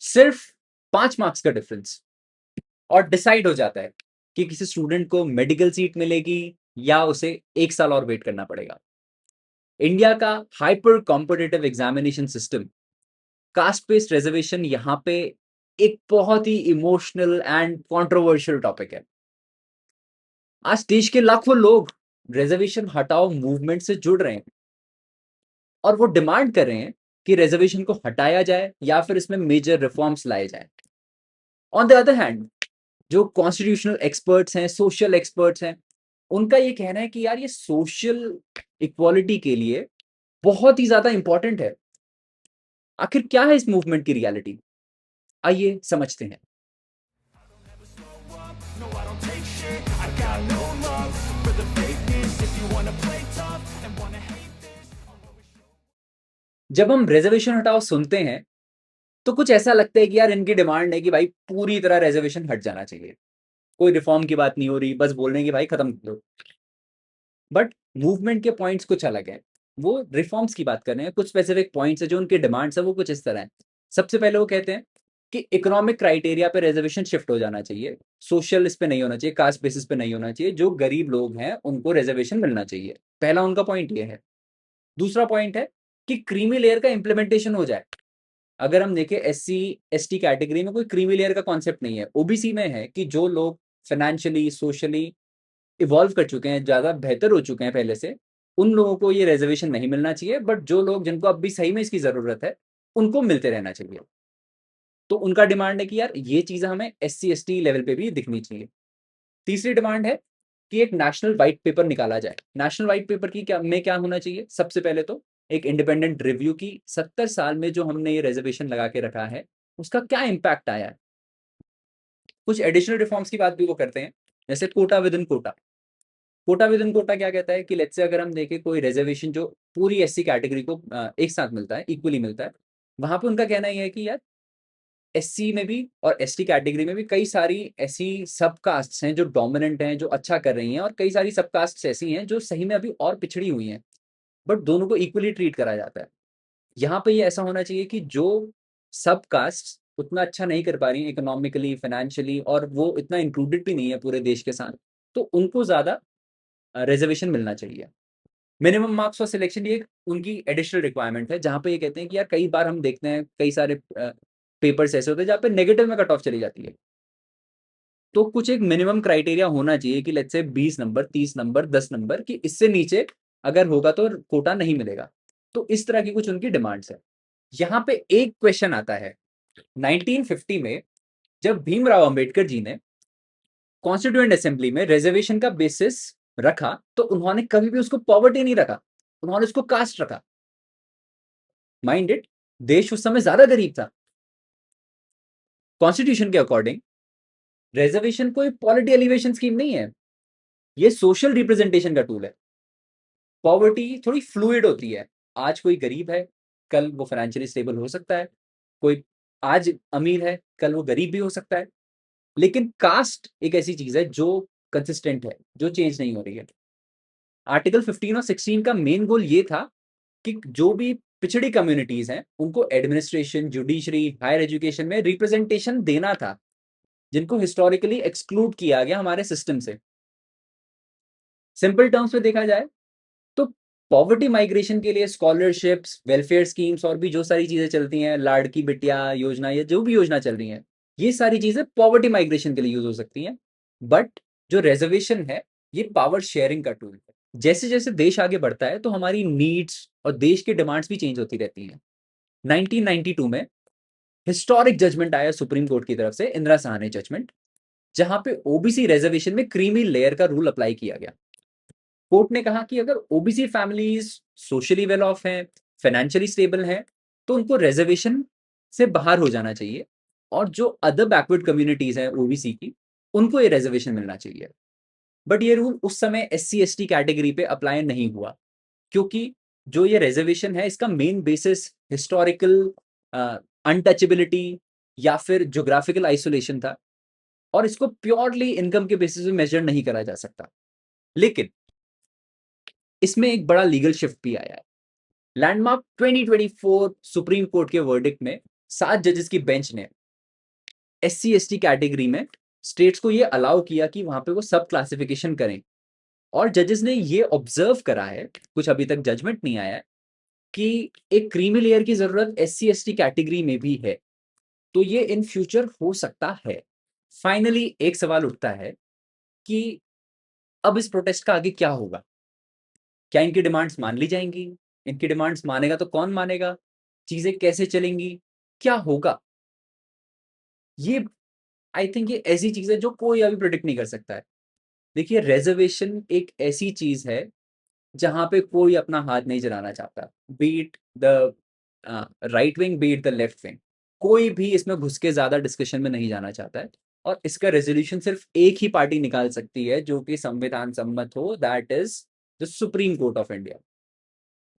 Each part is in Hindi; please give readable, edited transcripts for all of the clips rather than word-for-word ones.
सिर्फ 5 मार्क्स का डिफरेंस, और डिसाइड हो जाता है कि किसी स्टूडेंट को मेडिकल सीट मिलेगी या उसे 1 साल और वेट करना पड़ेगा। इंडिया का hyper competitive examination system, caste based reservation यहाँ पे एक बहुत ही इमोशनल एंड कंट्रोवर्शियल टॉपिक है। आज देश के लाखों लोग रिजर्वेशन हटाओ मूवमेंट से जुड़ रहे हैं और वो डिमांड कर रहे हैं कि रिजर्वेशन को हटाया जाए या फिर इसमें मेजर रिफॉर्म्स लाए जाए। ऑन द अदर हैंड, जो कॉन्स्टिट्यूशनल एक्सपर्ट्स हैं, सोशल एक्सपर्ट्स हैं, उनका ये कहना है कि यार ये सोशल इक्वालिटी के लिए बहुत ही ज्यादा इंपॉर्टेंट है। आखिर क्या है इस मूवमेंट की रियलिटी, आइए समझते हैं। No, I don't take shit. I got no love for the fakeness. If you wanna play tough and wanna hate this, I'll always show. जब हम रिजर्वेशन हटाओ सुनते हैं तो कुछ ऐसा लगता है कि यार इनकी डिमांड है कि भाई पूरी तरह रिजर्वेशन हट जाना चाहिए, कोई रिफॉर्म की बात नहीं हो रही, बस बोल रहे हैं कि भाई खत्म कर दो। बट मूवमेंट के पॉइंट्स कुछ अलग है। वो रिफॉर्म्स की बात कर रहे हैं, कुछ स्पेसिफिक पॉइंट्स है जो उनके डिमांड्स है वो कुछ इस तरह है। सबसे पहले वो कहते हैं कि इकोनॉमिक क्राइटेरिया पे रिजर्वेशन शिफ्ट हो जाना चाहिए, सोशल इस पे नहीं होना चाहिए, कास्ट बेसिस पे नहीं होना चाहिए, जो गरीब लोग हैं उनको रिजर्वेशन मिलना चाहिए। पहला उनका पॉइंट ये है। दूसरा पॉइंट है कि क्रीमी लेयर का इंप्लीमेंटेशन हो जाए। अगर हम देखें एससी एसटी कैटेगरी में कोई क्रीमी लेयर का कॉन्सेप्ट नहीं है, ओबीसी में है कि जो लोग फाइनेंशियली सोशली इवॉल्व कर चुके हैं, ज्यादा बेहतर हो चुके हैं पहले से, उन लोगों को ये रिजर्वेशन नहीं मिलना चाहिए। बट जो लोग जिनको अब भी सही में इसकी जरूरत है उनको मिलते रहना चाहिए। तो उनका डिमांड है कि यार ये चीजें हमें एससी एसटी लेवल पे भी दिखनी चाहिए। तीसरी डिमांड है कि एक नेशनल व्हाइट पेपर निकाला जाए। नेशनल व्हाइट पेपर की क्या होना चाहिए, सबसे पहले तो एक इंडिपेंडेंट रिव्यू की 70 साल में जो हमने ये रिजर्वेशन लगा के रखा है उसका क्या इम्पैक्ट आया है। कुछ एडिशनल रिफॉर्म्स की बात भी वो करते हैं, जैसे quota within quota. Quota within quota क्या कहता है कि लेट्स से अगर हम देखें कोई रिजर्वेशन जो पूरी एससी कैटेगरी को एक साथ मिलता है, इक्वली मिलता है, वहां पे उनका कहना यह है कि यार एससी में भी और एसटी कैटेगरी में भी कई सारी ऐसी सब कास्ट हैं जो डोमिनेंट हैं, जो अच्छा कर रही हैं, और कई सारी सब कास्ट ऐसी हैं जो सही में अभी और पिछड़ी हुई हैं, बट दोनों को इक्वली ट्रीट करा जाता है। यहाँ पे ये ऐसा होना चाहिए कि जो सब कास्ट उतना अच्छा नहीं कर पा रही हैं इकोनॉमिकली, फाइनेंशियली, और वो इतना इंक्लूडेड भी नहीं है पूरे देश के साथ, तो उनको ज्यादा रिजर्वेशन मिलना चाहिए। मिनिमम मार्क्स फॉर सिलेक्शन ये उनकी एडिशनल रिक्वायरमेंट है, जहाँ पे ये कहते हैं कि यार कई बार हम देखते हैं कई सारे पेपर्स ऐसे होते हैं जहाँ पे नेगेटिव में कट ऑफ चली जाती है। तो कुछ एक मिनिमम क्राइटेरिया होना चाहिए कि let's say 20 number, 30 number, 10 number, कि इससे नीचे अगर होगा तो कोटा नहीं मिलेगा। तो इस तरह की कुछ उनकी डिमांड्स है। यहाँ पे एक क्वेश्चन आता है, 1950 में जब भीमराव अंबेडकर जी ने कॉन्स्टिट्यूएंट असेंबली में रिजर्वेशन का बेसिस रखा तो उन्होंने कभी भी उसको पॉवर्टी नहीं रखा, उन्होंने उसको कास्ट रखा। माइंड इट, देश उस समय ज्यादा गरीब था। कॉन्स्टिट्यूशन के अकॉर्डिंग रिजर्वेशन कोई पॉलिटी एलिवेशन स्कीम नहीं है, ये सोशल रिप्रेजेंटेशन का टूल है। पॉवर्टी थोड़ी फ्लूइड होती है, आज कोई गरीब है, कल वो फाइनेंशियली स्टेबल हो सकता है, कोई आज अमीर है, कल वो गरीब भी हो सकता है। लेकिन कास्ट एक ऐसी चीज है जो कंसिस्टेंट है, जो चेंज नहीं हो रही है। आर्टिकल 15 और 16 का मेन गोल ये था कि जो भी पिछड़ी कम्युनिटीज हैं उनको एडमिनिस्ट्रेशन, जुडिशरी, हायर एजुकेशन में रिप्रेजेंटेशन देना था, जिनको हिस्टोरिकली एक्सक्लूड किया गया हमारे सिस्टम से। सिंपल टर्म्स में देखा जाए तो पॉवर्टी माइग्रेशन के लिए स्कॉलरशिप्स, वेलफेयर स्कीम्स और भी जो सारी चीजें चलती हैं, लाड़की बिटिया योजना या जो भी योजना चल रही हैं, ये सारी चीजें पॉवर्टी माइग्रेशन के लिए यूज हो सकती हैं। बट जो रिजर्वेशन है ये पावर शेयरिंग का टूल है। जैसे जैसे देश आगे बढ़ता है तो हमारी नीड्स और देश की डिमांड्स भी चेंज होती रहती हैं। 1992 में हिस्टोरिक जजमेंट आया सुप्रीम कोर्ट की तरफ से, इंदिरा साहनी जजमेंट, जहां पे ओबीसी रिजर्वेशन में क्रीमी लेयर का रूल अप्लाई किया गया। कोर्ट ने कहा कि अगर OBC families socially well of हैं, फाइनेंशियली स्टेबल हैं, तो उनको रिजर्वेशन से बाहर हो जाना चाहिए, और जो अदर बैकवर्ड कम्युनिटीज हैं ओबीसी की, उनको ये रिजर्वेशन मिलना चाहिए। बट ये रूल उस समय एससी एसटी कैटेगरी पे अप्लाई नहीं हुआ, क्योंकि जो ये रिजर्वेशन है इसका मेन बेसिस हिस्टोरिकल अनटचेबिलिटी या फिर ज्योग्राफिकल आइसोलेशन था, और इसको प्योरली इनकम के बेसिस पे मेजर नहीं करा जा सकता। लेकिन इसमें एक बड़ा लीगल शिफ्ट भी आया है। लैंडमार्क 2024 सुप्रीम कोर्ट के वर्डिक्ट में 7 जजेस की बेंच ने SC/ST कैटेगरी में स्टेट्स को ये अलाउ किया कि वहां पे वो सब क्लासिफिकेशन करें, और जजेस ने ये ऑब्जर्व करा है, कुछ अभी तक जजमेंट नहीं आया है, कि एक क्रीमी लेयर की जरूरत SC/ST कैटेगरी में भी है। तो ये इन फ्यूचर हो सकता है। फाइनली एक सवाल उठता है कि अब इस प्रोटेस्ट का आगे क्या होगा? क्या इनकी डिमांड्स मान ली जाएंगी? इनकी डिमांड्स मानेगा तो कौन मानेगा? चीजें कैसे चलेंगी? क्या होगा? ये आई थिंक ये ऐसी चीज है जो कोई अभी प्रिडिक्ट नहीं कर सकता है। देखिए, रिजर्वेशन एक ऐसी चीज है जहां पे कोई अपना हाथ नहीं चलाना चाहता, beat the right wing, beat the left wing. कोई भी इसमें घुस के ज्यादा डिस्कशन में नहीं जाना चाहता है, और इसका रेजोल्यूशन सिर्फ एक ही पार्टी निकाल सकती है जो कि संविधान सम्मत हो, that is the supreme court of India.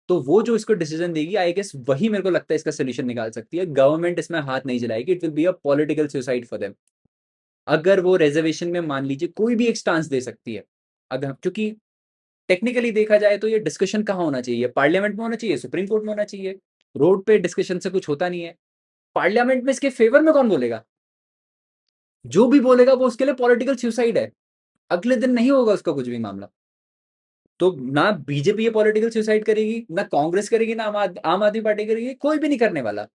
तो वो जो इसको डिसीजन देगी, आई गेस वही मेरे को लगता है इसका सोल्यूशन निकाल सकती है। गवर्नमेंट इसमें हाथ नहीं चलाएगी, it will be a political suicide for them. अगर वो रिजर्वेशन में मान लीजिए कोई भी एक स्टांस दे सकती है, अगर, क्योंकि टेक्निकली देखा जाए तो ये डिस्कशन कहाँ होना चाहिए? पार्लियामेंट में होना चाहिए, सुप्रीम कोर्ट में होना चाहिए। रोड पे डिस्कशन से कुछ होता नहीं है। पार्लियामेंट में इसके फेवर में कौन बोलेगा? जो भी बोलेगा वो उसके लिए पॉलिटिकल सुसाइड है। अगले दिन नहीं होगा उसका कुछ भी मामला। तो ना बीजेपी ये पॉलिटिकल सुसाइड करेगी, ना कांग्रेस करेगी, ना आम आदमी पार्टी करेगी, कोई भी नहीं करने वाला।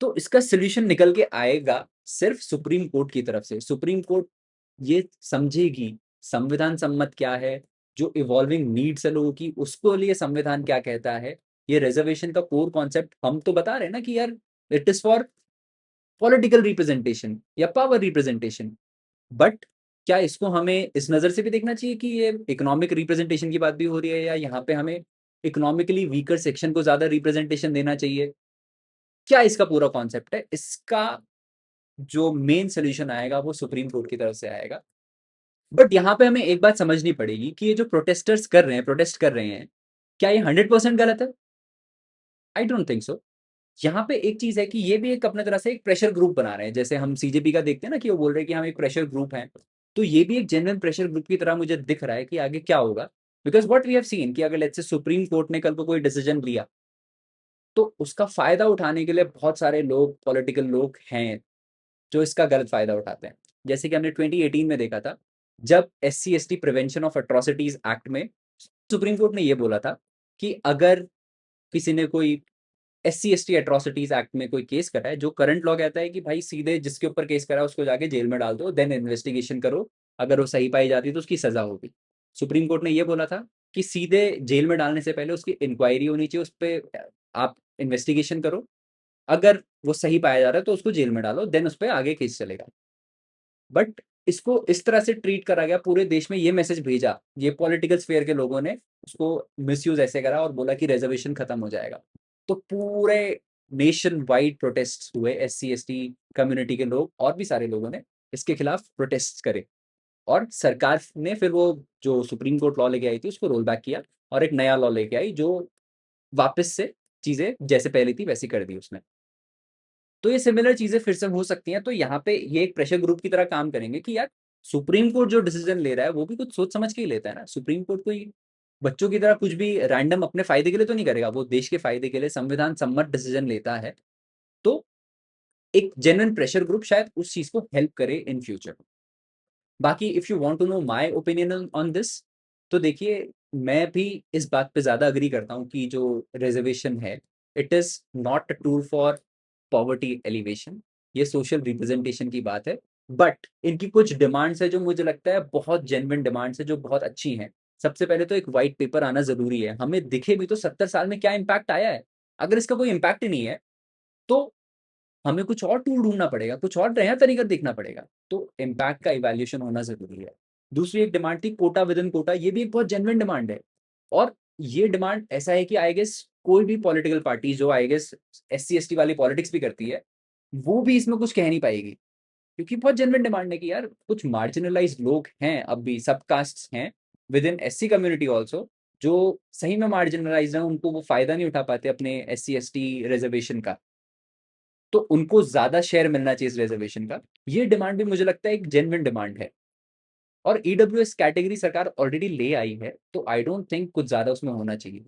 तो इसका सोल्यूशन निकल के आएगा सिर्फ सुप्रीम कोर्ट की तरफ से। सुप्रीम कोर्ट ये समझेगी संविधान सम्मत क्या है, जो इवॉल्विंग नीड्स है लोगों की, उसको लिए संविधान क्या कहता है। ये रिजर्वेशन का कोर कॉन्सेप्ट हम तो बता रहे हैं ना कि यार it is for political representation या पावर रिप्रेजेंटेशन, बट क्या इसको हमें इस नजर से भी देखना चाहिए कि ये इकोनॉमिक रिप्रेजेंटेशन की बात भी हो रही है, या यहाँ पे हमें इकोनॉमिकली वीकर सेक्शन को ज्यादा रिप्रेजेंटेशन देना चाहिए? क्या इसका पूरा कॉन्सेप्ट है? इसका जो मेन सोल्यूशन आएगा वो सुप्रीम कोर्ट की तरफ से आएगा। बट यहाँ पे हमें एक बात समझनी पड़ेगी कि ये जो प्रोटेस्टर्स कर रहे हैं, प्रोटेस्ट कर रहे हैं, क्या ये 100% गलत है? I don't think so. यहाँ पे एक चीज है कि ये भी एक अपने तरह से एक प्रेशर ग्रुप बना रहे हैं, जैसे हम CJP का देखते हैं ना कि वो बोल रहे हैं कि हम एक प्रेशर ग्रुप हैं। तो ये भी एक जेन्युइन प्रेशर ग्रुप की तरह मुझे दिख रहा है कि आगे क्या होगा। Because what we have seen कि अगर लेट्स से सुप्रीम कोर्ट ने कल को कोई डिसीजन लिया, तो उसका फायदा उठाने के लिए बहुत सारे लोग, पॉलिटिकल लोग हैं जो इसका गलत फायदा उठाते हैं। जैसे कि हमने 2018 में देखा था, जब SC/ST prevention of atrocities act में सुप्रीम कोर्ट ने यह बोला था कि अगर किसी ने कोई SC/ST एट्रोसिटीज एक्ट में कोई केस करा है, जो करंट लॉ कहता है कि भाई सीधे जिसके ऊपर केस करा है उसको जाके जेल में डाल दो, देन इन्वेस्टिगेशन करो, अगर वो सही पाई जाती है तो उसकी सजा होगी। सुप्रीम कोर्ट ने यह बोला था कि सीधे जेल में डालने से पहले उसकी इंक्वायरी होनी चाहिए, उस पर आप इन्वेस्टिगेशन करो, अगर वो सही पाया जा रहा है तो उसको जेल में डालो, देन उस पर आगे केस चलेगा। बट इसको इस तरह से ट्रीट करा गया, पूरे देश में ये मैसेज भेजा, ये पॉलिटिकल स्फेयर के लोगों ने उसको मिसयूज ऐसे करा और बोला कि रिजर्वेशन खत्म हो जाएगा। तो पूरे नेशन वाइड प्रोटेस्ट हुए, SC/ST कम्युनिटी के लोग और भी सारे लोगों ने इसके खिलाफ प्रोटेस्ट करे, और सरकार ने फिर वो जो सुप्रीम कोर्ट लॉ लेके आई थी उसको रोल बैक किया, और एक नया लॉ लेके आई जो वापस से चीजें जैसे पहले थी वैसी कर दी उसने। तो ये सिमिलर चीजें फिर से हो सकती हैं। तो यहाँ पे ये एक प्रेशर ग्रुप की तरह काम करेंगे कि यार सुप्रीम कोर्ट जो डिसीजन ले रहा है वो भी कुछ सोच समझ के ही लेता है ना। सुप्रीम कोर्ट कोई बच्चों की तरह कुछ भी रैंडम अपने फायदे के लिए तो नहीं करेगा, वो देश के फायदे के लिए संविधान सम्मत डिसीजन लेता है। तो एक जेन्युइन प्रेशर ग्रुप शायद उस चीज को हेल्प करे इन फ्यूचर। बाकी if you want to know my opinion on this, तो देखिए, मैं भी इस बात पे ज्यादा अग्री करता हूँ कि जो रिजर्वेशन है, it is not a tool for poverty alleviation. ये सोशल रिप्रेजेंटेशन की बात है। बट इनकी कुछ डिमांड्स है जो मुझे लगता है बहुत जेन्युइन डिमांड्स है, जो बहुत अच्छी हैं। सबसे पहले तो एक व्हाइट पेपर आना जरूरी है, हमें दिखे भी तो 70 साल में क्या इम्पैक्ट आया है। अगर इसका कोई इम्पैक्ट ही नहीं है तो हमें कुछ और टूल ढूंढना पड़ेगा, कुछ और नया तरीका देखना पड़ेगा। तो इम्पैक्ट का इवैल्यूएशन होना जरूरी है। दूसरी एक डिमांड थी कोटा विद इन कोटा, ये भी एक बहुत जेन्युइन डिमांड है। और ये डिमांड ऐसा है कि आई गेस कोई भी पॉलिटिकल पार्टी जो आई गेस SC/ST वाली पॉलिटिक्स भी करती है, वो भी इसमें कुछ कह नहीं पाएगी, क्योंकि बहुत जेन्युइन डिमांड है कि यार कुछ मार्जिनलाइज लोग हैं, अब भी सब कास्ट हैं with in SC community also, जो सही में मार्जिनलाइज है, उनको वो फायदा नहीं उठा पाते अपने SC/ST रिजर्वेशन का। तो उनको ज्यादा शेयर मिलना चाहिए इस रिजर्वेशन का। ये डिमांड भी मुझे लगता है एक जेन्युइन डिमांड है। और EWS कैटेगरी सरकार ऑलरेडी ले आई है, तो आई डोंट थिंक कुछ ज्यादा उसमें होना चाहिए।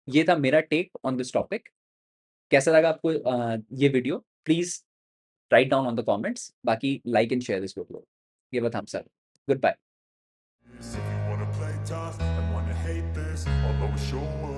ये था मेरा टेक ऑन दिस टॉपिक। कैसा लगा आपको ये video? Please write down on the comments. बाकी like and share this video. Give a thumbs up. Goodbye. If you wanna play tough and wanna hate this, I'll always show up.